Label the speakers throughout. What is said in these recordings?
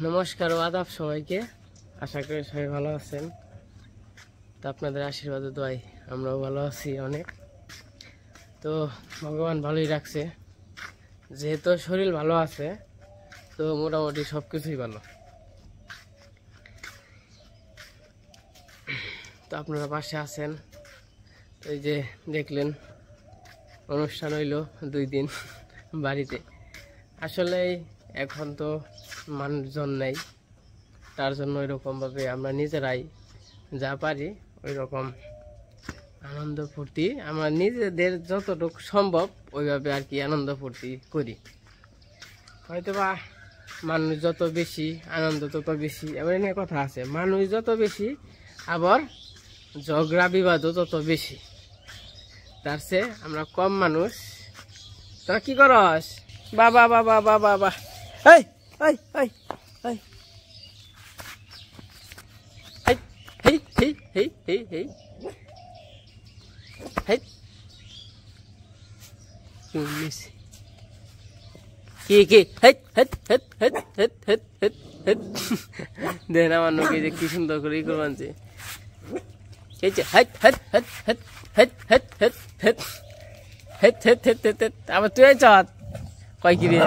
Speaker 1: নমস্কার ও আদাব সবাইকে। আশা করি সবাই ভালো আছেন। তো আপনাদের আশীর্বাদে দোয়াই আমরাও ভালো আছি অনেক। তো ভগবান ভালোই রাখছে, যেহেতু শরীর ভালো আছে তো মোটামুটি সব কিছুই ভালো। তো আপনারা পাশে আছেন। তো এই যে দেখলেন অনুষ্ঠান হইলো 2 দিন বাড়িতে। আসলে এখন তো মানুষজন নেই, তার জন্য এরকমভাবে আমরা নিজেরাই যা পারি ওই রকম আনন্দ ফুর্তি আমরা নিজেদের যতটুকু সম্ভব ওইভাবে আর কি আনন্দ ফুর্তি করি। হয়তোবা মানুষ যত বেশি আনন্দ তত বেশি, এবার নিয়ে কথা আছে, মানুষ যত বেশি আবার ঝগড়া বিবাদও তত বেশি। তার চেয়ে আমরা কম মানুষ। তোরা কি করস? বাবা বাবা বাবা বাবা এই এই এই এই হেই হেই হেই হেই হেই হেই কি কি হেট হেট হেট হেট হেট হেট হেট হেট দেন আমার নকে যে কি সুন্দর করে করবানছে। হেট হেট হেট হেট হেট হেট হেট হেট হেট হেট হেট হেট হেট হেট আবার তুই চাঁদ কয় কি রে?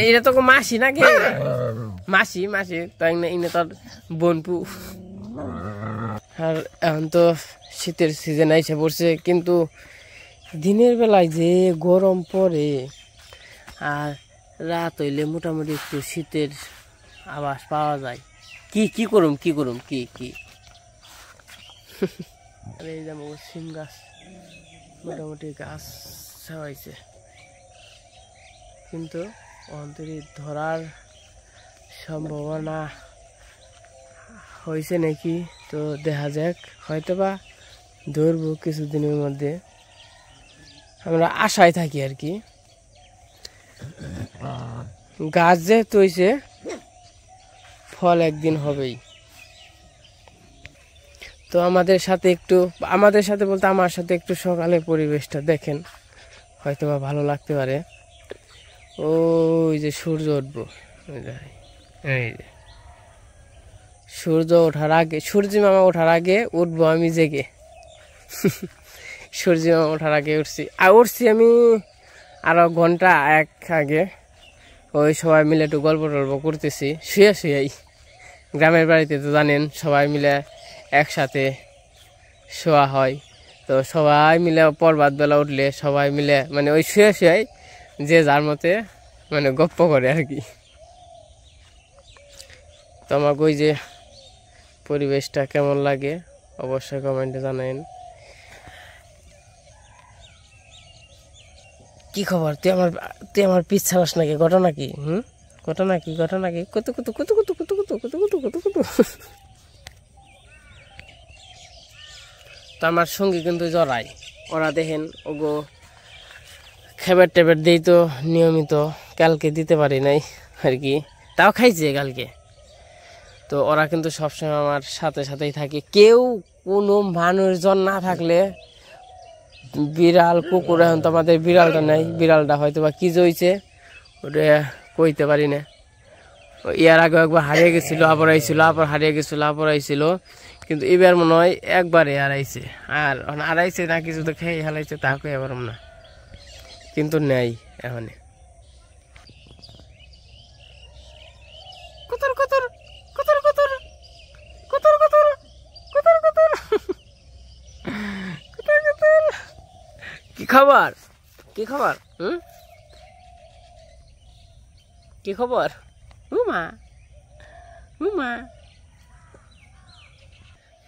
Speaker 1: এটা তো মাসি নাকি? মাসি মাসি তাই না? ইনে তোর বোনপু। আর এখন তো শীতের সিজন আইসে পড়ছে, কিন্তু দিনের বেলায় যে গরম পড়ে আর রাত হইলে মোটামুটি একটু শীতের আভাস পাওয়া যায়। কি কি করুম কি করুম কি কি আরে এই যেমন সিম গাছ মোটামুটি গাছ ছাওয়াইছে, কিন্তু অন্তরি ধরার সম্ভাবনা হয়েছে নাকি, তো দেখা যাক, হয়তোবা ধরবো কিছুদিনের মধ্যে, আমরা আশায় থাকি আর কি। গাছ যেহেতু হয়েছে ফল একদিন হবেই। তো আমাদের সাথে বলতে আমার সাথে একটু সকালে পরিবেশটা দেখেন, হয়তোবা ভালো লাগতে পারে। ওই যে সূর্য উঠবো, এই যে সূর্য ওঠার আগে, সূর্য মামা ওঠার আগে উঠবো আমি জেগে। সূর্য মামা ওঠার আগে উঠছি আমি আরো ঘন্টা 1 আগে। ওই সবাই মিলে একটু গল্প টল্প করতেছি শুয়েই। গ্রামের বাড়িতে তো জানেন সবাই মিলে একসাথে শোয়া হয়। তো সবাই মিলে প্রভাত বেলা উঠলে সবাই মিলে মানে ওই শুয়েই যে যার মতে মানে গপ্প করে আর কি। তো আমাকে ওই যে পরিবেশটা কেমন লাগে অবশ্যই কমেন্টে জানাইন। কি খবর? তুই আমার পিছ ছাড়াস নাকি? ঘটনা কি? ঘটনা কি? কুতু কুতু কুতু কুতু কুতু কুতু কুতু কুতু কুতু কুতু। তো আমার সঙ্গী কিন্তু জড়াই, ওরা দেখেন ওগো খেবের টেবের দিই তো নিয়মিত, কালকে দিতে পারি নাই আর কি, তাও খাইছে কালকে। তো ওরা কিন্তু সবসময় আমার সাথে সাথেই থাকে। কেউ কোনো মানুষজন না থাকলে বিড়াল কুকুর, এখন তো আমাদের বিড়ালটা নাই, বিড়ালটা হয়তো বা কি হয়েছে ওটা কইতে পারি না। ইয়ার আগে একবার হারিয়ে গেছিলো, আবার আইছিল, আবার হারিয়ে গেছিলো, আবার আইছিল, কিন্তু এবার মনে হয় একবারে হারাইছে। আর হারাইছে না কিছু তো খেয়ে হারাইছে, তাকে এবার না, কিন্তু নেই এখন। কুতুর কুতুর কুতুর কুতুর কুতুর কুতুর কুতুর কুতুর কুতুর কুতুর। কি খবর? কি খবর? কি খবর? উমা উমা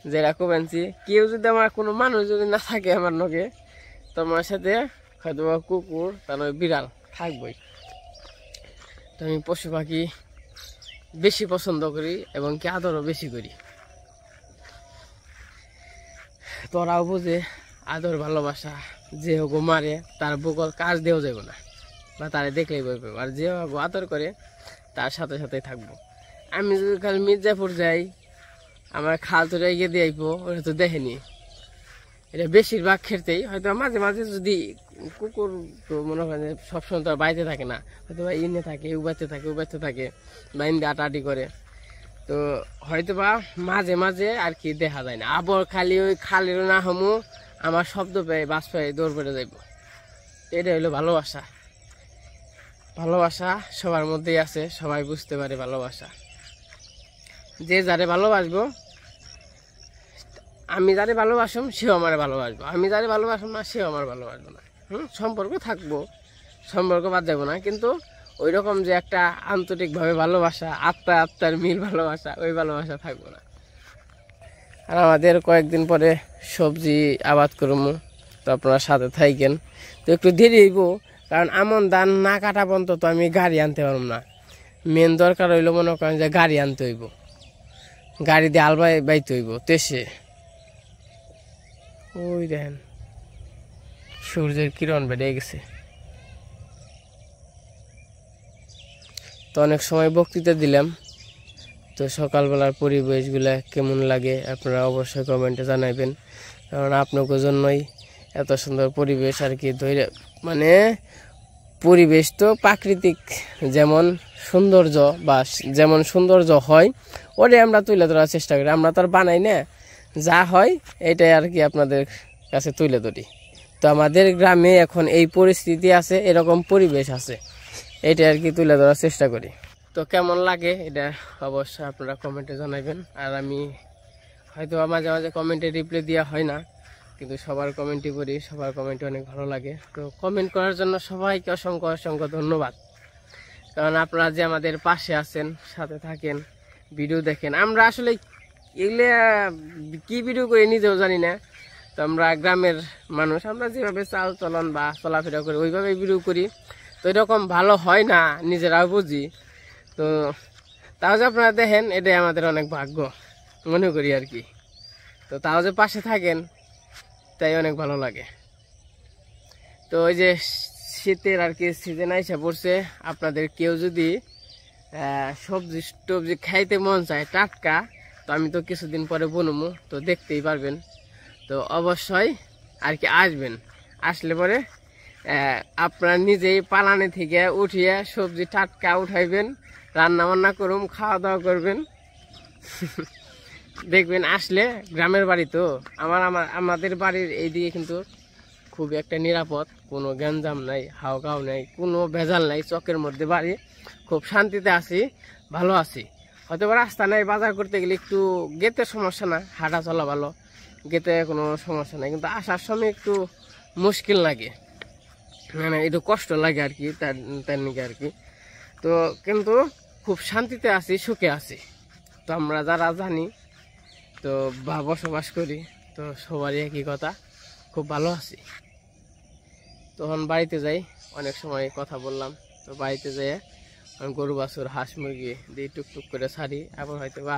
Speaker 1: যেরকম আনছি, কেউ যদি আমার কোনো মানুষ যদি না থাকে আমার নগে, তোমার সাথে হয়তো কুকুর তাহলে বিড়াল থাকবই। তো আমি পশু পাখি বেশি পছন্দ করি এবং কি আদরও বেশি করি। তোরাও বুঝে আদর ভালোবাসা যে হোক মারে তার বকল কাজ দেওয়া যাবে না, বা তারা দেখলেই বলবে। আর যে হোক আদর করে তার সাথে সাথে থাকবো। আমি যদি খালি মির্জাপুর যাই, আমার খাল তো রেগে দিয়ে আইবো, ওটা তো দেখেনি। এটা বেশিরভাগ ক্ষেত্রেই হয়তো মাঝে মাঝে যদি কুকুর তো মনে করেন যে সবসময় তো আর বাড়িতে থাকে না, হয়তো বা ইনে থাকে উবাইতে থাকে বা ইন্দে আটাআটি করে, তো হয়তো বা মাঝে মাঝে আর কি দেখা যায় না। আবার খালি ওই খালের না হমু আমার শব্দ পেয়ে বাস পেয়ে দৌড় পেড়ে যাইব। এটা হইলো ভালোবাসা। ভালোবাসা সবার মধ্যেই আছে, সবাই বুঝতে পারে ভালোবাসা। যে যারে ভালোবাসবো, আমি যারে ভালোবাসম সেও আমার ভালোবাসবো, আমি যারে ভালোবাসম না সেও আমার ভালোবাসবো না। সম্পর্ক থাকবো, সম্পর্ক বাদ যাবো না, কিন্তু ওই রকম যে একটা আন্তরিকভাবে ভালোবাসা, আত্মার মিল ভালোবাসা, ওই ভালোবাসা থাকবো না। আর আমাদের কয়েকদিন পরে সবজি আবাদ করবো, তো আপনারা সাথে থাকেন। তো একটু দেরি হইব, কারণ আমন ধান না কাটা পর্যন্ত তো আমি গাড়ি আনতে পারব না। মেন দরকার হইলো মনে করেন যে গাড়ি আনতে হইব, গাড়ি দিয়ে আল বাইতে হইব তেসে। ওই দেখেন সূর্যের কিরণ বেড়ে গেছে। তো অনেক সময় বক্তৃতা দিলাম, তো সকালবেলার পরিবেশগুলা কেমন লাগে আপনারা অবশ্যই কমেন্টে জানাবেন, কারণ আপনাদের জন্যই এত সুন্দর পরিবেশ আর কি ধরে, মানে পরিবেশ তো প্রাকৃতিক যেমন সৌন্দর্য বা যেমন সৌন্দর্য হয় ওটাই আমরা তুলে ধরার চেষ্টা করি। আমরা তো আর বানাই না, যা হয় এটাই আর কি আপনাদের কাছে তুলে ধরি। তো আমাদের গ্রামে এখন এই পরিস্থিতি আছে, এরকম পরিবেশ আছে, এটা আর কি তুলে ধরার চেষ্টা করি। তো কেমন লাগে এটা অবশ্যই আপনারা কমেন্টে জানাবেন। আর আমি হয়তো মাঝে মাঝে কমেন্টে রিপ্লাই দেওয়া হয় না, কিন্তু সবার কমেন্টই করি, সবার কমেন্টে অনেক ভালো লাগে। তো কমেন্ট করার জন্য সবাইকে অসংখ্য অসংখ্য ধন্যবাদ, কারণ আপনারা যে আমাদের পাশে আছেন, সাথে থাকেন, ভিডিও দেখেন। আমরা আসলে এগুলো কি ভিডিও করি নিজেও জানি না। তো আমরা গ্রামের মানুষ, আমরা যেভাবে চাল চলন বা চলাফেরা করি ওইভাবে ভিডিও করি, তো এরকম ভালো হয় না নিজেরাও বুঝি। তো তাও যে আপনারা দেখেন এটাই আমাদের অনেক ভাগ্য মনে করি আর কি। তো তাও যে পাশে থাকেন তাই অনেক ভালো লাগে। তো ওই যে শীতের আর কি সিজন আইসা পড়ছে, আপনাদের কেউ যদি সবজি টবজি খাইতে মন চায় টাটকা, তো আমি তো কিছুদিন পরে বনবো, তো দেখতেই পারবেন। তো অবশ্যই আর কি আসবেন, আসলে পরে আপনারা নিজেই পালানে থেকে উঠিয়ে সবজি টাটকা উঠাইবেন, রান্না বান্না করুন, খাওয়া দাওয়া করবেন। দেখবেন আসলে গ্রামের বাড়ি তো আমাদের বাড়ির এইদিকে কিন্তু খুব একটা নিরাপদ, কোনো গ্যাঞ্জাম নাই, হাওকাও নাই, কোনো ভেজাল নাই, চকের মধ্যে বাড়ি, খুব শান্তিতে আছি, ভালো আছি। হয়তো রাস্তা নাই, বাজার করতে গেলে একটু গেতে সমস্যা না, হাঁটা চলা ভালো, গেতে কোনো সমস্যা নাই, কিন্তু আসার সময় একটু মুশকিল লাগে, মানে একটু কষ্ট লাগে আর কি, তার নিকে আর কি। তো কিন্তু খুব শান্তিতে আছি, সুখে আছি। তো আমরা যারা জানি তো বা বসবাস করি, তো সবারই একই কথা, খুব ভালো আছি। তখন বাড়িতে যাই, অনেক সময় কথা বললাম, তো বাড়িতে যেয়ে গরু বাছুর হাঁস মুরগি দিয়ে টুকটুক করে ছাড়ি। আবার হয়তো বা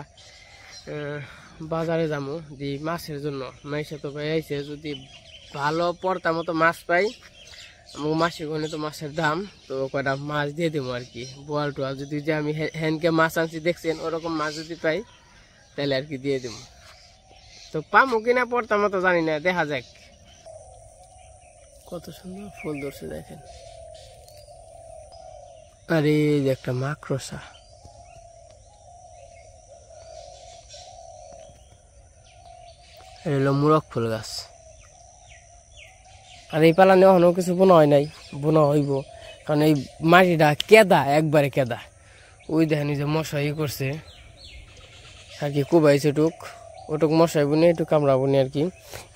Speaker 1: বাজারে যাবো দিই মাছের জন্য, মাইসে তো ভাই আইসে, যদি ভালো পড়তা মতো মাছ পাই, মাসে গনে তো মাছের দাম, তো কয়টা মাছ দিয়ে দেবো আর কি। বোয়াল টোয়াল যদি যে আমি হ্যানকে মাছ আনছি দেখছেন, ওরকম মাছ যদি পাই তাহলে আর কি দিয়ে দেবো। তো পামো কিনা পড়তাম মতো জানি না, দেখা যাক। কত সুন্দর ফুল ধরছে দেখেন। আরে একটা মাকড়সা, হলো মুরগ ফুল গাছ। আর এই পালানে এখনো কিছু বোনা হয় নাই, বোনা হইব, কারণ এই মাটিটা কেদা, একবারে কেদা। ওই দেখেন যে মশাই করছে আর কি, কুবাইছে ওটুক মশাই বুনে, একটু কামড়া বুনে আর কি,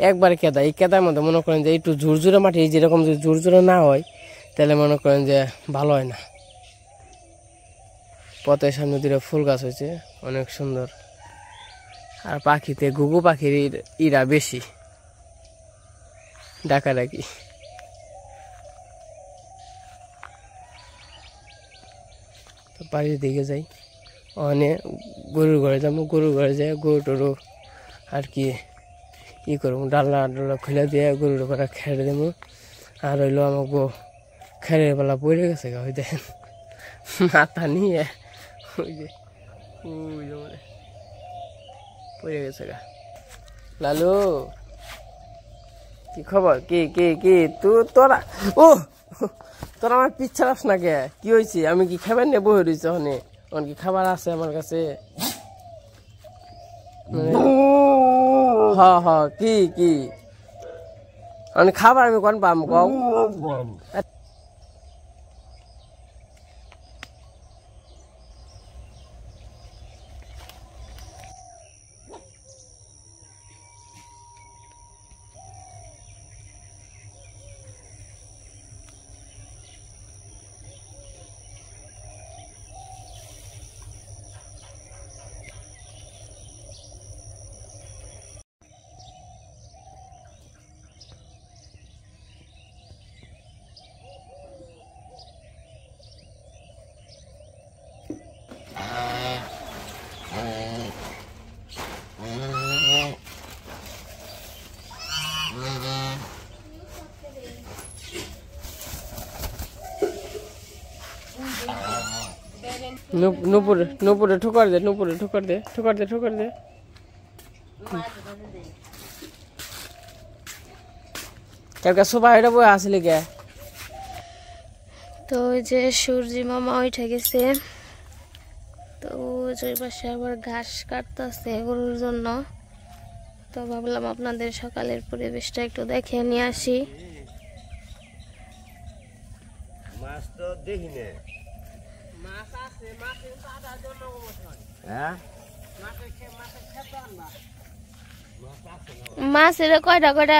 Speaker 1: একবারে কেদা। এই কেদার মধ্যে মনে করেন যে একটু ঝুরঝুরে মাটি, যেরকম যদি ঝুরঝুরে না হয় তাহলে মনে করেন যে ভালো হয় না। পথের সামনে দুটো ফুল গাছ হয়েছে, অনেক সুন্দর। আর পাখিতে ঘুঘু পাখির ইরা বেশি ডাকাডাকি। তো বাড়ির দিকে যাই, ওখানে গরুর ঘরে যাবো, গরুর ঘরে যাই গরু টরু আর কি করবো, ডাল্লা খুলে দিয়ে গরুর ঘরে খেড়ে দেবো। আর হইলো আমাকে খেড়ের বেলা পড়ে গেছে গা, ওই দেখেন মাথা নিয়ে ওই যে পড়ে গেছে গা। লালু কি খবর? কি কি কি তোরা ও তোরা আমার পিচ্ছা রাস না কে? কি হয়েছে? আমি কি খাবার নিয়ে বসে রয়েছি ওখানে? কি খাবার আছে আমার কাছে? হ হ কি কি খাবার আমি কোন পাম কও? নুপুরে নুপুরে ঠুকার দে, নুপুরে ঠুকার দে, ঠুকার দে, ঠুকার দে। কালকে সবাই এটা বই আসলি কে?
Speaker 2: তো ওই যে সূর্যি মামা উঠে গেছে, তো ওই পাশে আবার ঘাস কাটতেছে গরুর জন্য। তো ভাবলাম আপনাদের সকালের পরিবেশটা একটু দেখে নিয়ে আসি।
Speaker 3: মাছ তো দেখি না।
Speaker 1: মাছ আছে, মাছ কিন্তু আদার জন্য
Speaker 3: হ্যাঁ
Speaker 2: মাছ এটা কয়টা কয়টা?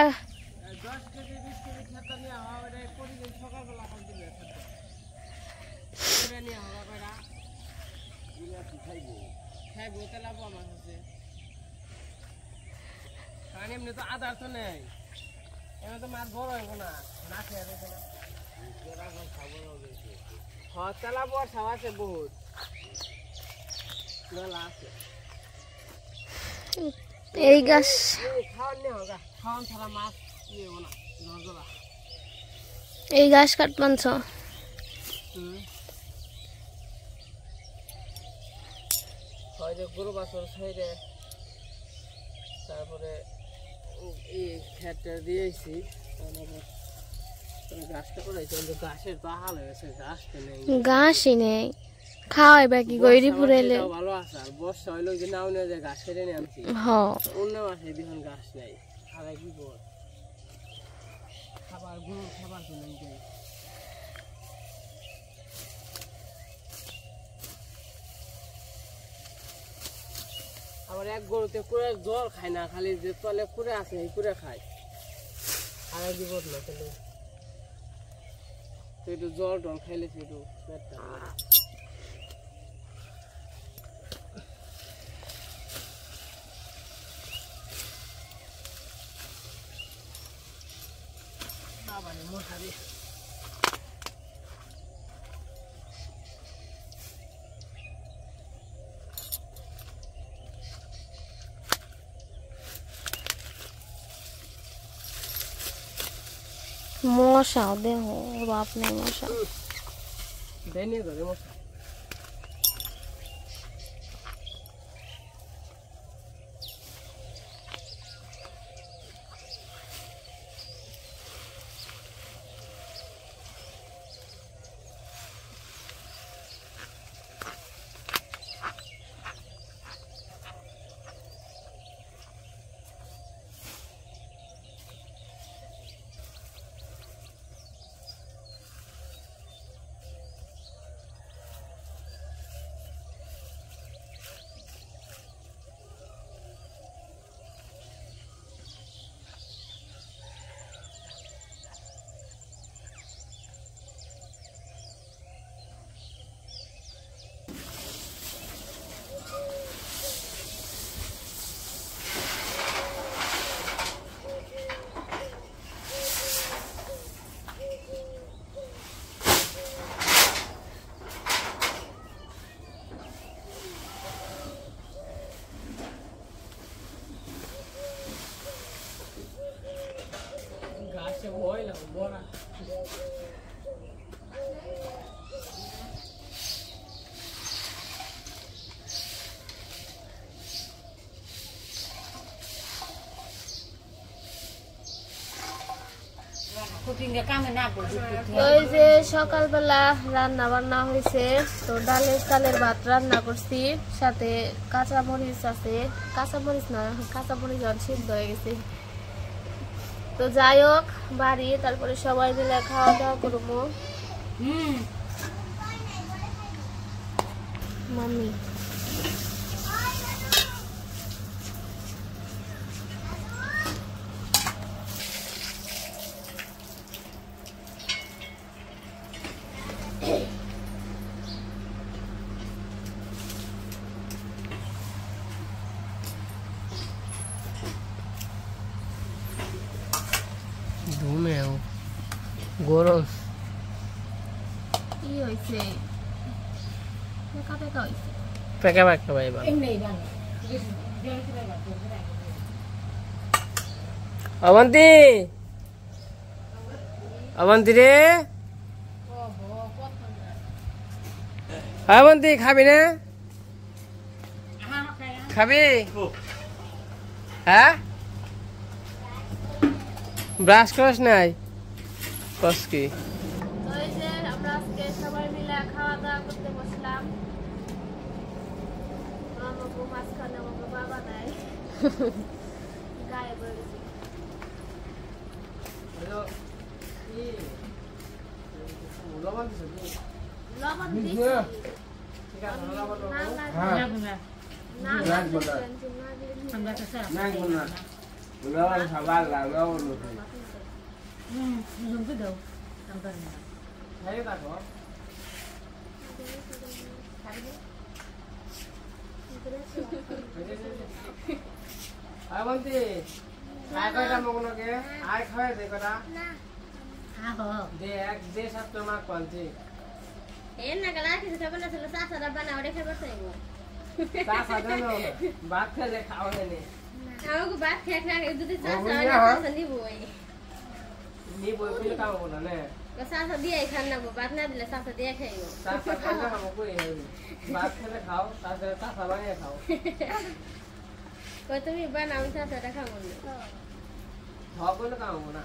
Speaker 1: 10 কেজি 20 কেজি খেতে নিয়ে হবে রে, প্রতিদিন সকালবেলা খান দিলে খেতে নিয়ে হবে কয়টা খাইবো তেলাবো মাছ আছে। কারণ এমনি তো আদার তো নেই, এমনি তো মাছ বড় হইব না, না খেয়ে দেখে না। হ্যাঁ তেলাবো আর সাবা আছে বহুত মেলা আছে।
Speaker 2: এই গাছ
Speaker 1: খাওয়ান নিয়ে হোক, খাওয়ান ছাড়া মাছ ইয়ে হবো না, জলজলা।
Speaker 2: এই ঘাস কাটবানছ?
Speaker 1: হয় যে গরু বাছর সাইডে, তারপরে এই খেটটা দিয়েছি, গাছটা করেছি, গাছের তো হাল হয়েছে, গাছ তো নেই,
Speaker 2: ঘাসই নেই, খাওয়াই বাকি গইরি ফুরাইলে
Speaker 1: ভালো আছে। আর বর্ষা হইলো যে নাও নিয়ে যায় গাছ কেটে নিয়ে আনছি,
Speaker 2: হ
Speaker 1: অন্য মাসে বিহন গাছ নেই, খাবার কি কর খাবার গরু খাবার তো নেই। আবার এক গরুতে করে জল খায় না, খালি যে তলে করে আছে এই করে খায়, আর এক বিপদ না। তাহলে তো একটু জল টল খাইলে একটু পেটটা মশারি।
Speaker 2: মশা দেহ বাপ নেই মশা।
Speaker 1: দেয়নি ধরে মশা।
Speaker 2: ওই যে সকালবেলা রান্না বান্না হয়েছে, তো ডালের চালের ভাত রান্না করছি, সাথে কাঁচামরিচ আছে, কাঁচামরিচ না কাঁচামরিচ সিদ্ধ হয়ে গেছে। তো যাই হোক বাড়ি, তারপরে সবাই মিলে খাওয়া দাওয়া করবো। মাম্মি
Speaker 1: ধুমেও গরম
Speaker 2: কি হয়েছে?
Speaker 1: পেকা পেকা ভাই অবন্তি অবন্তি রে অবন্তি খাবি না? খাবি? হ্যাঁ ব্রাশ করস নাই? কস কি?
Speaker 2: আমরা আজকে সবাই মিলে খাওয়া দাওয়া করতে বসলাম। আমাকে মাঝখানে আমাকে বাবা নাই গায়ে বলেছি। লবণ দিছি
Speaker 1: ভাত খেলে খাওয়া
Speaker 2: ভাত খেয়ে
Speaker 1: নিব খাবো না
Speaker 2: চাষা দিয়ে খান না, ভাত না দিলে চাষা দিয়ে খাইব।
Speaker 1: ভাত খেলে খাও, তারপরে চাষা বানিয়ে খাও।
Speaker 2: তুমি বানাও, চাষাটা খাবো না,
Speaker 1: সব বলে খাবো না।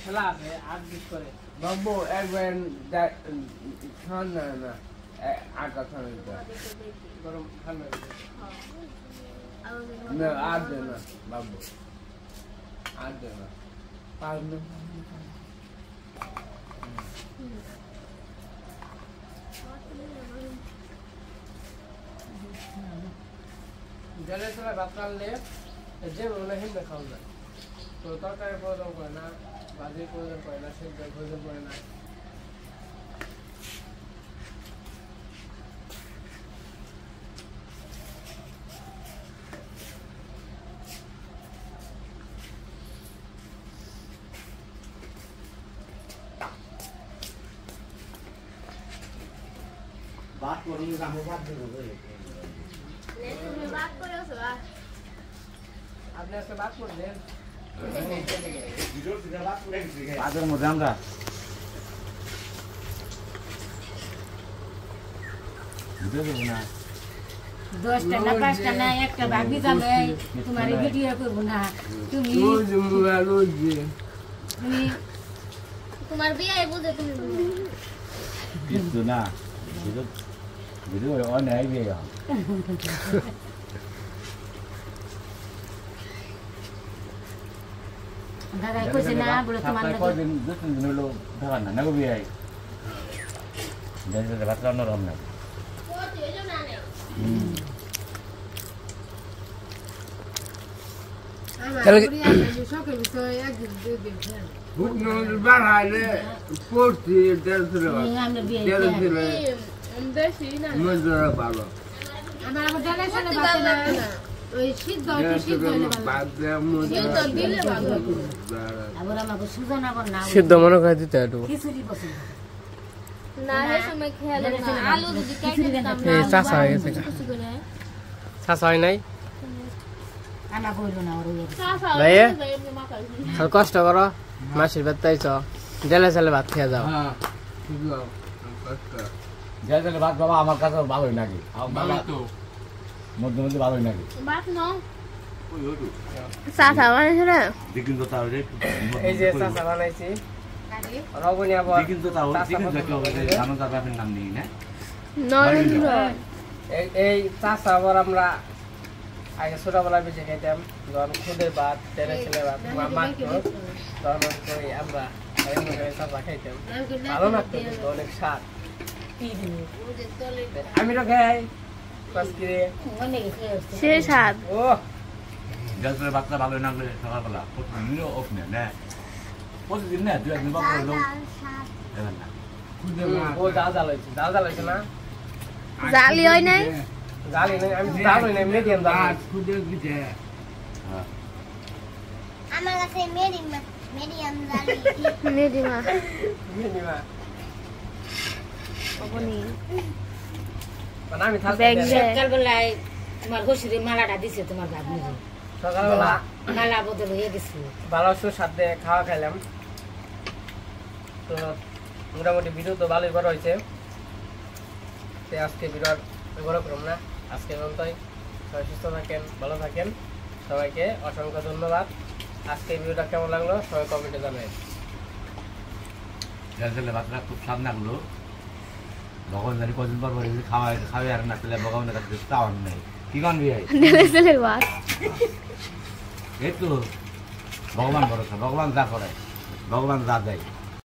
Speaker 1: খেলা আছে 8-20 করে
Speaker 3: বাবু একবার খান না না আটা খান
Speaker 1: গরম ঠান্ডা
Speaker 3: না আর দে না বাবু আর দে না পারবে
Speaker 1: জলে চলে ভাত রানলে যে মনে হিন্দে খাওয়া যায়। তো তরকারি প্রয়োজন করে না, ভাজির প্রয়োজন করে না, সেদ্ধ প্রয়োজন করে না।
Speaker 3: বাত করুন আমি বাত দেব
Speaker 2: তুমি ভাত করেছো?
Speaker 1: আপনি আজকে ভাত করবেন?
Speaker 3: বাতের মধ্যে আমরা ভিডিও দেবো না,
Speaker 4: 10টা না 5টা না একটা ভাবি যাবে, তোমার ভিডিও করব না। তুমি
Speaker 2: তোমার বিয়ে বুঝে তুমি
Speaker 3: কিছু না ভিডিও ভিডিও অন আইবে
Speaker 4: দাদা কইছে না বলে তোমার না
Speaker 3: কয়দিন 2-3 দিন হলো ঢাকা না না গবি আই দেশে ভাত রান্না রম না বাড়াইলে পড়ছি
Speaker 4: আমরা বিয়ে
Speaker 3: মজুরা ভালো
Speaker 4: আমার আবার জানা ছিল বাতে না ওই সিদ্ধ একটু সিদ্ধ হইলে ভালো আবার আমাকে সুজন আবার না
Speaker 1: সিদ্ধ মনে করে দিতে একটু
Speaker 4: খিচুড়ি পছন্দ
Speaker 2: না এই সময় খেয়াল না, আলু যদি কেটে দিতাম না,
Speaker 1: এই চাষা হয়ে গেছে চাষা হয় নাই
Speaker 4: আমার কইল না ওর
Speaker 1: ভাইয়া আর কষ্ট করো, মাসির ভাত তাইছ জেলে জেলে ভাত খেয়ে যাও।
Speaker 3: জেলে ভাত বাবা আমার কাছে ভালোই লাগে, মধ্যে মধ্যে ভালোই লাগে।
Speaker 2: ভাত নাও চা চা বানাইছো না
Speaker 1: এই যে চাচা বানাইছি রবনি আবার
Speaker 2: নরেন্দ্র
Speaker 1: এই চাচা আবার আমরা আগে ছোটবেলায় বেঁচে খাইতাম যখন খুদের ভাত তেলে ছেলে ভাত মাখতো তখন ওই আমরা চাচা খাইতাম ভালো লাগতো কিন্তু অনেক স্বাদ আমি তো খাই
Speaker 2: সে স্বাদ
Speaker 1: ও
Speaker 5: বাচ্চা ভালো না সকালবেলা প্রতিদিনও অফ নেয় প্রতিদিন না 2-1 বার করে না
Speaker 1: ও জাল হয়েছে না
Speaker 2: জালি হয় নাই
Speaker 1: জালি নাই আমি জাল হই নাই মিডিয়াম জাল
Speaker 6: আমার কাছে মিডিয়াম জালি
Speaker 2: নেদিমা
Speaker 1: মিনিমা
Speaker 2: আপনি
Speaker 1: মানে আমি থাকতে
Speaker 2: ব্যাগ
Speaker 4: সকালবেলায় তোমার ঘষিরে মালাটা দিছে তোমার ভাগ্নি
Speaker 1: সকালবেলা
Speaker 4: মালা বদল হয়ে গেছে
Speaker 1: ভালো সুস্বাদে খাওয়া খাইলাম তো মোটামুটি ভিডিও তো ভালোই বড় হয়েছে তো আজকে ভিডিও বড় করুন না আজকে পর্যন্তই সবাই সুস্থ থাকেন ভালো থাকেন সবাইকে অসংখ্য ধন্যবাদ আজকে ভিডিওটা কেমন লাগলো সবাই কমেন্টে জানাবেন
Speaker 5: বাচ্চারা খুব স্বাদ লাগলো ভগবান জানি কদিন পর খাওয়াই আর না পেলে ভগবানের কাছে চাওয়ার নেই কি গান বিয়াই
Speaker 2: ছেলের বাস
Speaker 5: এই তো ভগবান ভরসা ভগবান যা করে ভগবান যা দেয়